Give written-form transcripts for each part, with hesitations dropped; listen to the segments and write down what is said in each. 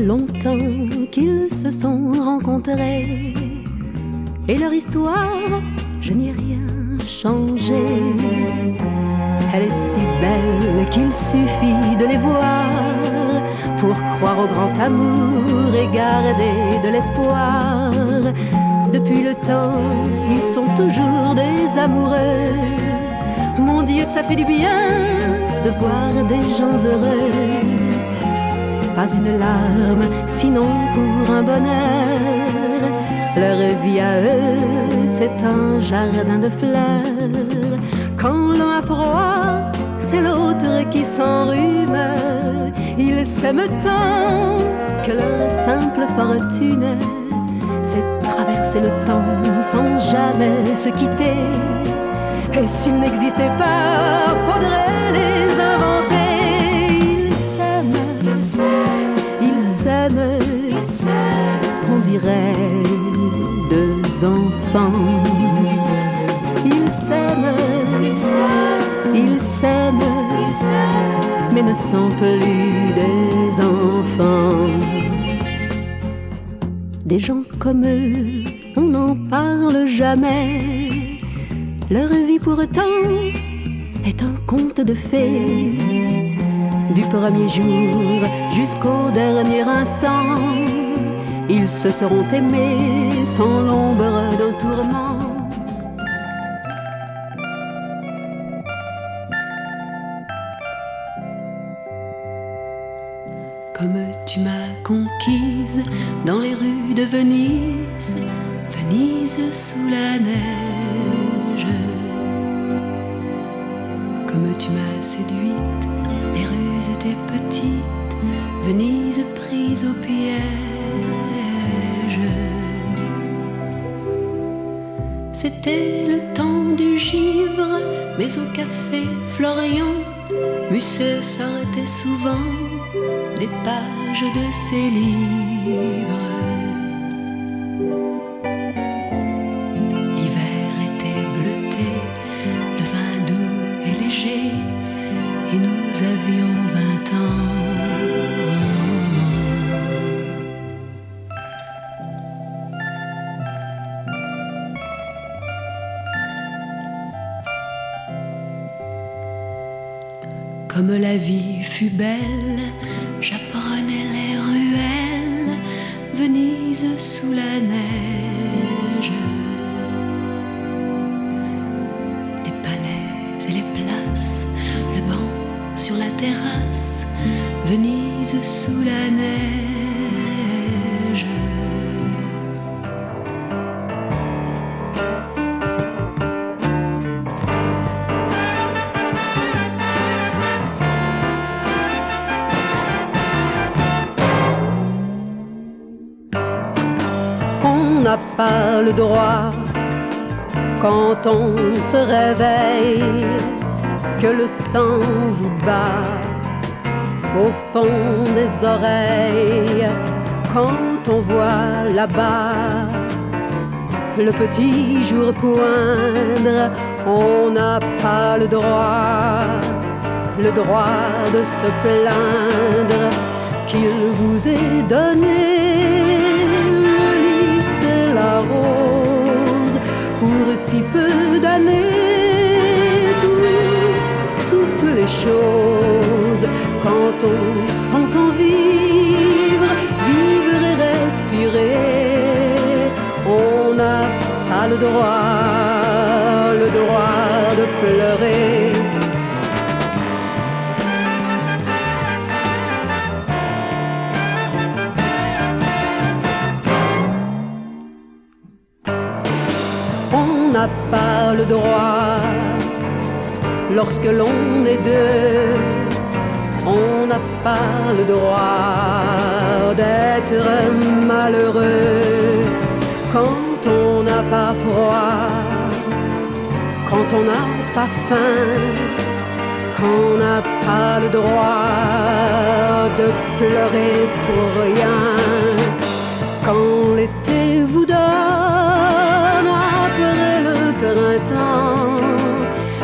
longtemps qu'ils se sont rencontrés. Et leur histoire, je n'ai rien changé. Elle est si belle qu'il suffit de les voir pour croire au grand amour et garder de l'espoir. Depuis le temps, ils sont toujours des amoureux. Mon Dieu que ça fait du bien de voir des gens heureux. Pas une larme, sinon pour un bonheur. Leur vie à eux, c'est un jardin de fleurs. Quand l'un a froid, c'est l'autre qui s'enrhume. Ils s'aiment tant que leur simple fortune, c'est traverser le temps sans jamais se quitter. Et s'ils n'existaient pas, faudrait les inventer. Ils s'aiment, on dirait deux enfants. Ils s'aiment, mais ne sont plus des enfants. Des gens comme eux, on n'en parle jamais. Leur vie pourtant est un conte de fées. Du premier jour jusqu'au dernier instant, ils se seront aimés sans l'ombre d'un tourment. Comme tu m'as conquise dans les rues de Venise, Venise sous la neige. Comme tu m'as séduite, les rues étaient petites, Venise prise au piège. C'était le temps du givre, mais au café Florian, Musset s'arrêtait souvent des pages de ses livres. L'hiver était bleuté, le vin doux et léger, et nous avions 20 ans. Comme la vie fut belle, j'apprenais les ruelles, Venise sous la neige. Les palais et les places, le banc sur la terrasse, Venise sous la neige. On n'a pas le droit, quand on se réveille, que le sang vous bat au fond des oreilles. Quand on voit là-bas le petit jour poindre, on n'a pas le droit de se plaindre qu'il vous est donné la rose pour si peu d'années. Toutes les choses, quand on s'entend vivre et respirer, on n'a pas le droit de pleurer. On n'a pas le droit, lorsque l'on est deux, on n'a pas le droit d'être malheureux. Quand on n'a pas froid, quand on n'a pas faim, on n'a pas le droit de pleurer pour rien. Quand l'été vous donne après le printemps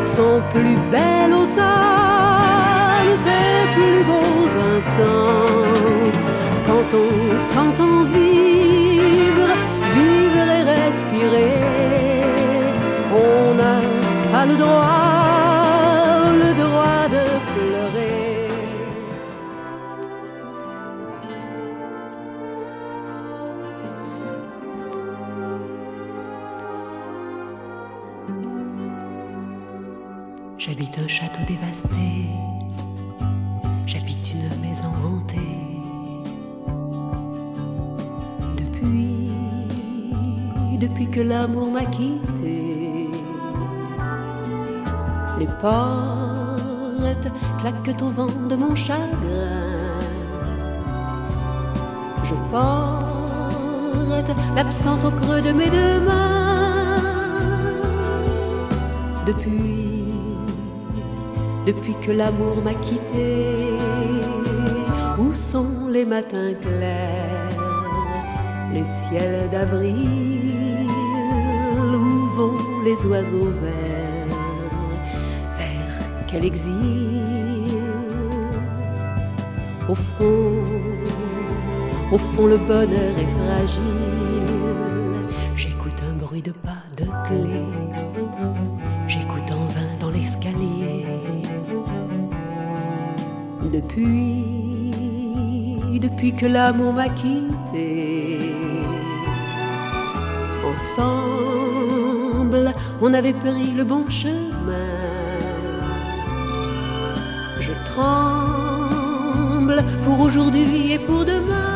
son plus bel automne, ses plus beaux instants, quand quand on s'entend vivre, vivre et respirer, on n'a pas le droit de pleurer. J'habite un château dévasté, j'habite une maison hantée. Depuis que l'amour m'a quitté, les portes claquent au vent de mon chagrin. Je porte l'absence au creux de mes deux mains. Depuis que l'amour m'a quitté, où sont les matins clairs, les ciels d'avril, où vont les oiseaux verts, vers quel exil? Au fond le bonheur est fragile. J'écoute un bruit de pas de clé, j'écoute en vain dans l'escalier. Depuis que l'amour m'a quitté, ensemble, on avait pris le bon chemin. Je tremble pour aujourd'hui et pour demain.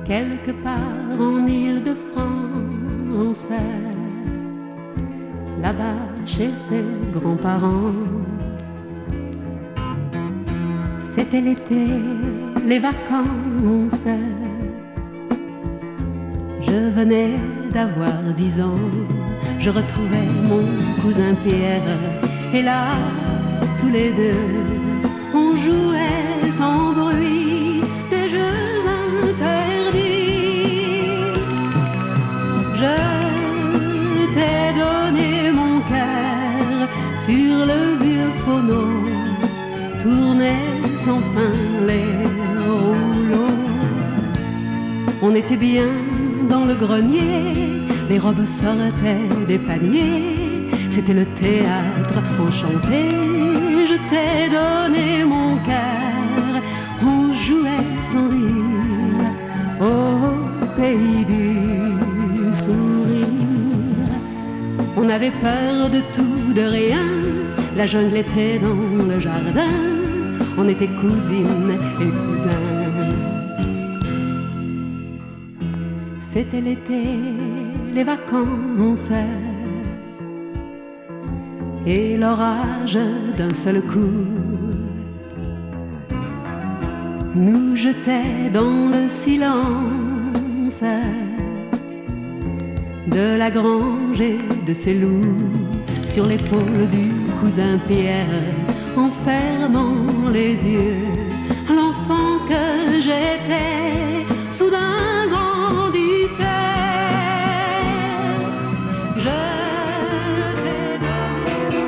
Quelque part en Île-de-France, là-bas chez ses grands-parents, c'était l'été, les vacances. Je venais d'avoir 10 ans, je retrouvais mon cousin Pierre, et là, tous les deux, on jouait sans bruit des jeux interdits. Je t'ai donné mon cœur sur le vieux phono, tournait sans fin les rouleaux. On était bien dans le grenier, les robes sortaient des paniers, c'était le théâtre enchanté. Je t'ai donné mon cœur, on jouait sans rire au pays du sourire. On avait peur de tout, de rien, la jungle était dans le jardin, on était cousines et cousins. C'était l'été, les vacances, et l'orage d'un seul coup nous jetait dans le silence de la grange et de ses loups, sur l'épaule du cousin Pierre, en fermant les yeux. L'enfant que j'étais soudain grandissait. Je t'ai donné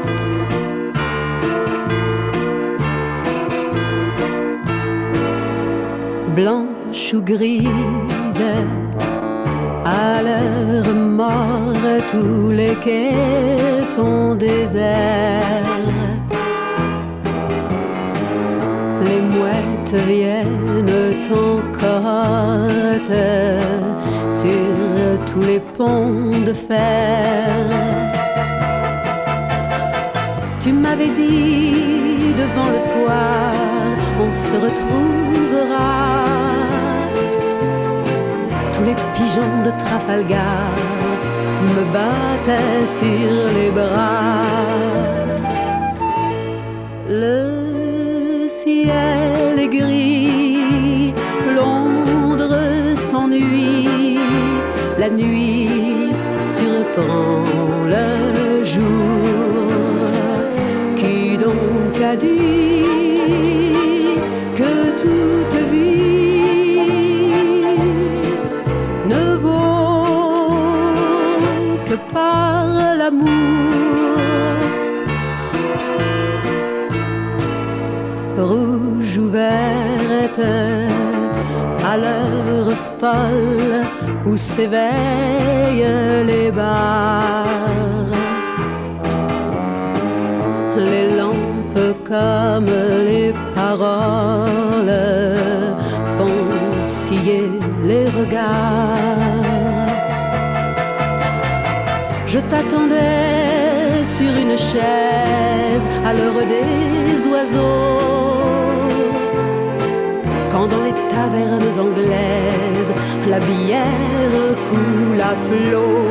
blanche ou grise, à l'heure mort, tous les quais sont déserts. Les mouettes viennent en cohorte sur tous les ponts de fer. Tu m'avais dit devant le square, on se retrouvera. Tous les pigeons de Trafalgar me battaient sur les bras. Le ciel est gris, Londres s'ennuie, la nuit surprend le jour. Qui donc a dit que toute vie ne vaut ouvertes à l'heure folle où s'éveillent les bars. Les lampes comme les paroles font scier les regards. Je t'attendais sur une chaise à l'heure des oiseaux, quand dans les tavernes anglaises la bière coule à flot.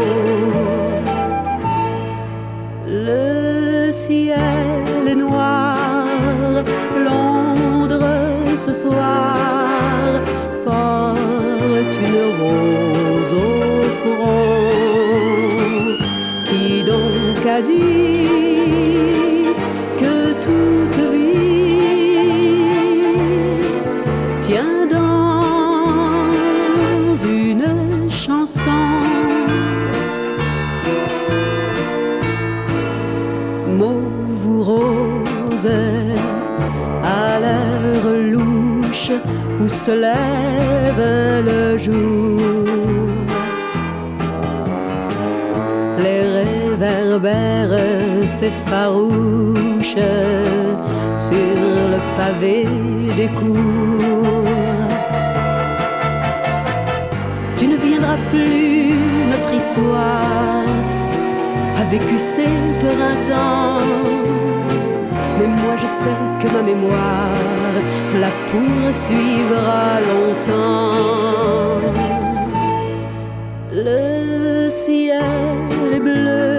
Le ciel est noir, Londres ce soir porte une rose au front. Qui donc a dit que toute vie tient dans une chanson? Mauve ou rose, à l'heure louche où se lève le jour, les réverbères s'effarouchent sur le pavé des cours. Tu ne viendras plus, notre histoire a vécu ses printemps, mais moi je sais que ma mémoire la poursuivra longtemps. Le ciel est bleu,